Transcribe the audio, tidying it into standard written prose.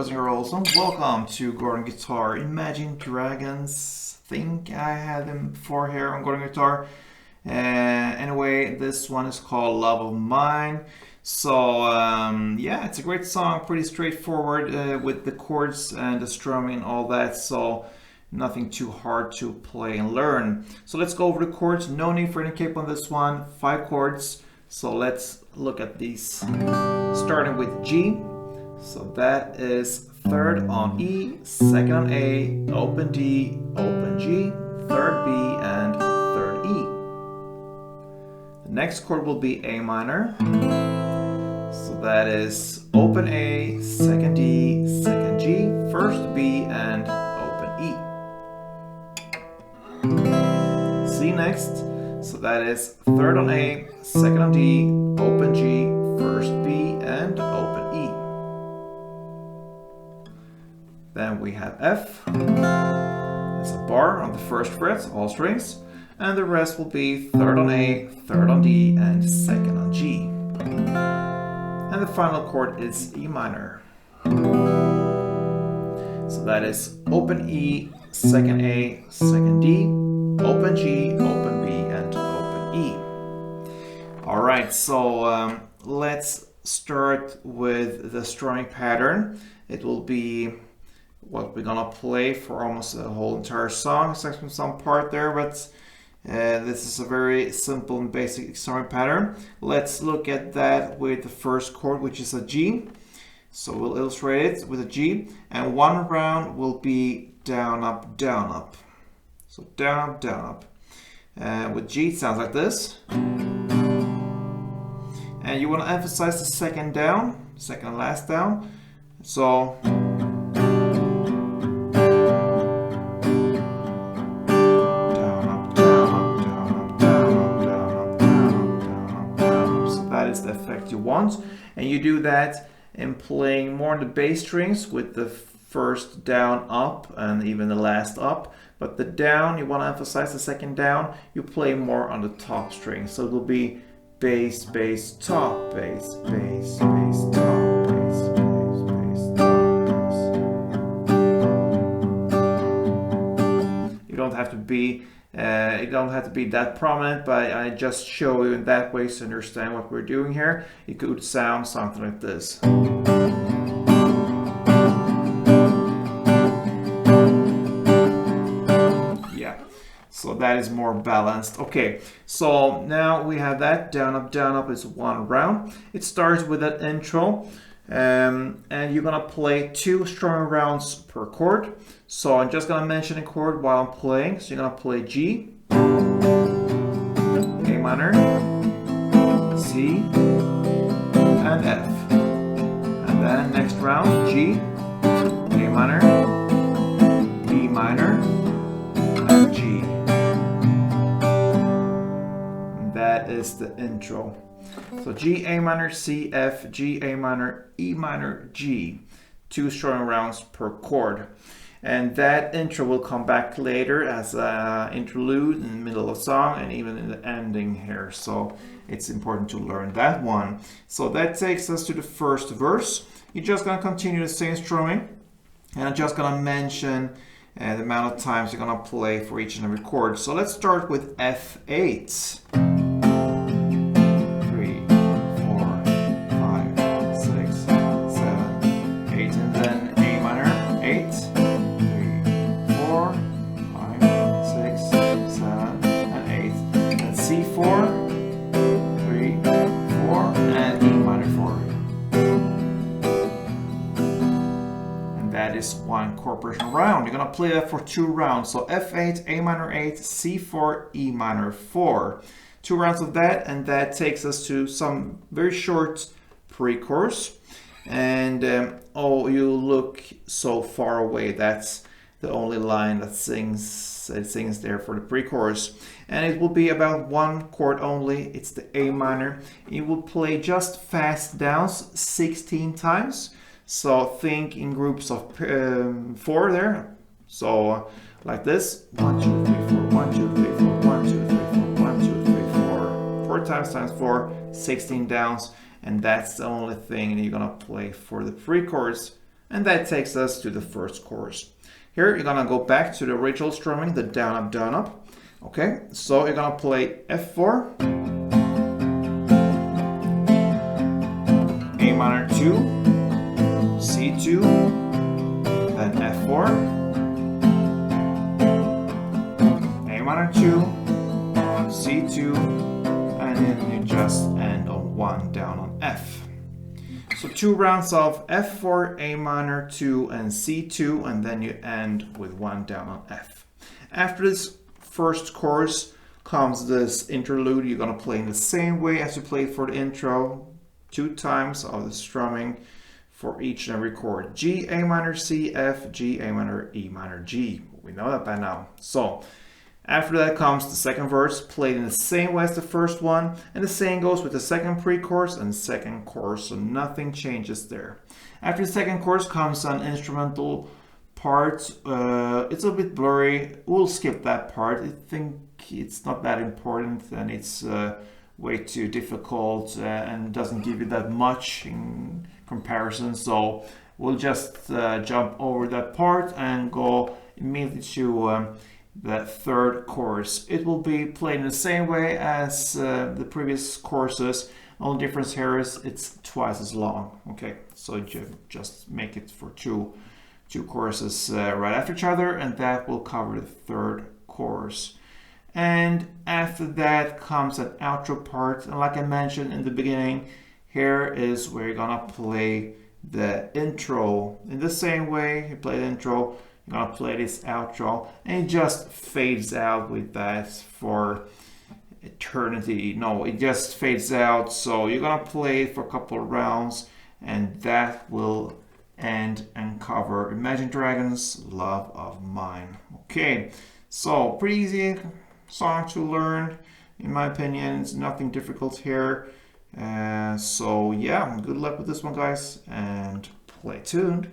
boys and girls, and welcome to Gordon Guitar. Imagine Dragons. Think I had them before here on Gordon Guitar. Anyway, this one is called Love of Mine. So yeah, it's a great song, pretty straightforward with the chords and the strumming and all that. So nothing too hard to play and learn. So let's go over the chords. No need for any cape on this one. 5 chords. So let's look at these. Starting with G. So that is 3rd on E, 2nd on A, open D, open G, 3rd B, and 3rd E. The next chord will be A minor. So that is open A, 2nd D, 2nd G, 1st B, and open E. C next. So that is 3rd on A, 2nd on D, open G, 1st B, and open E. Then we have F. It's a bar on the 1st fret, all strings. And the rest will be 3rd on A, 3rd on D, and 2nd on G. And the final chord is E minor. So that is open E, 2nd A, 2nd D, open G, open B, and open E. Alright, so let's start with the strumming pattern. It will be what we're gonna play for almost the whole entire song, except from some part there, but this is a very simple and basic strumming pattern. Let's look at that with the first chord, which is a G. So we'll illustrate it with a G, and one round will be down, up, down, up. So down, up, down, up. With G it sounds like this. And you want to emphasize the second down, second and last down. So the effect you want, and you do that in playing more on the bass strings with the first down up and even the last up, but the down, you want to emphasize the second down, you play more on the top string. So it will be bass, bass, top, bass, bass, bass, top, bass, bass, bass, top, bass. You don't have to be it don't have to be that prominent, but I just show you in that way so you understand what we're doing here. It could sound something like this. Yeah, so that is more balanced. Okay, so now we have that down up is one round. It starts with an intro. And you're gonna play 2 strumming rounds per chord. So I'm just gonna mention a chord while I'm playing. So you're gonna play G, A minor, C, and F. And then next round, G, A minor, B minor, and G. And that is the intro. So G, A minor, C, F, G, A minor, E minor, G. 2 strumming rounds per chord. And that intro will come back later as an interlude in the middle of the song and even in the ending here. So it's important to learn that one. So that takes us to the first verse. You're just going to continue the same strumming. And I'm just going to mention the amount of times you're going to play for each and every chord. So let's start with F8. C4, 3, 4, and E minor 4. And that is one chord progression round. You're going to play that for 2 rounds. So F8, A minor 8, C4, E minor 4. 2 rounds of that, and that takes us to some very short pre-chorus. And oh, you look so far away. That's the only line that sings there for the pre-chorus. And it will be about 1 chord only. It's the A minor. You will play just fast downs 16 times. So think in groups of 4 there. So like this: 1, 2, 3, 4, 1, 2, 3, 4, 1, 2, 3, 4, 1, 2, 3, 4. 4 times 4, 16 downs. And that's the only thing that you're gonna play for the pre-chorus. And that takes us to the first chorus. Here you're gonna go back to the original strumming, the down, up, down, up. Okay, so you're gonna play F4, A minor 2, C2, then F4, A minor 2, C2, and then you just end on 1 down on F. So 2 rounds of F4, A minor 2, and C2, and then you end with 1 down on F. After this first chorus comes this interlude. You're gonna play in the same way as you played for the intro, 2 times of the strumming for each and every chord. G, A minor, C, F, G, A minor, E minor, G. We know that by now. So after that comes the second verse, played in the same way as the first one, and the same goes with the second pre-chorus and second chorus, so nothing changes there. After the second chorus comes an instrumental part. It's a bit blurry. We'll skip that part. I think it's not that important, and it's way too difficult and doesn't give you that much in comparison, so we'll just jump over that part and go immediately to the third chorus. It will be played in the same way as the previous choruses. Only difference here is it's twice as long. Okay, so you just make it for two choruses right after each other, and that will cover the third chorus. And after that comes an outro part, and like I mentioned in the beginning, here is where you're gonna play the intro in the same way you play the intro. You're gonna play this outro, and it just fades out with that for eternity. No, it just fades out. So you're gonna play it for a couple of rounds, and that will end and cover Imagine Dragons' Love of Mine. Okay, so pretty easy song to learn, in my opinion. It's nothing difficult here. So yeah, good luck with this one, guys, and play tuned.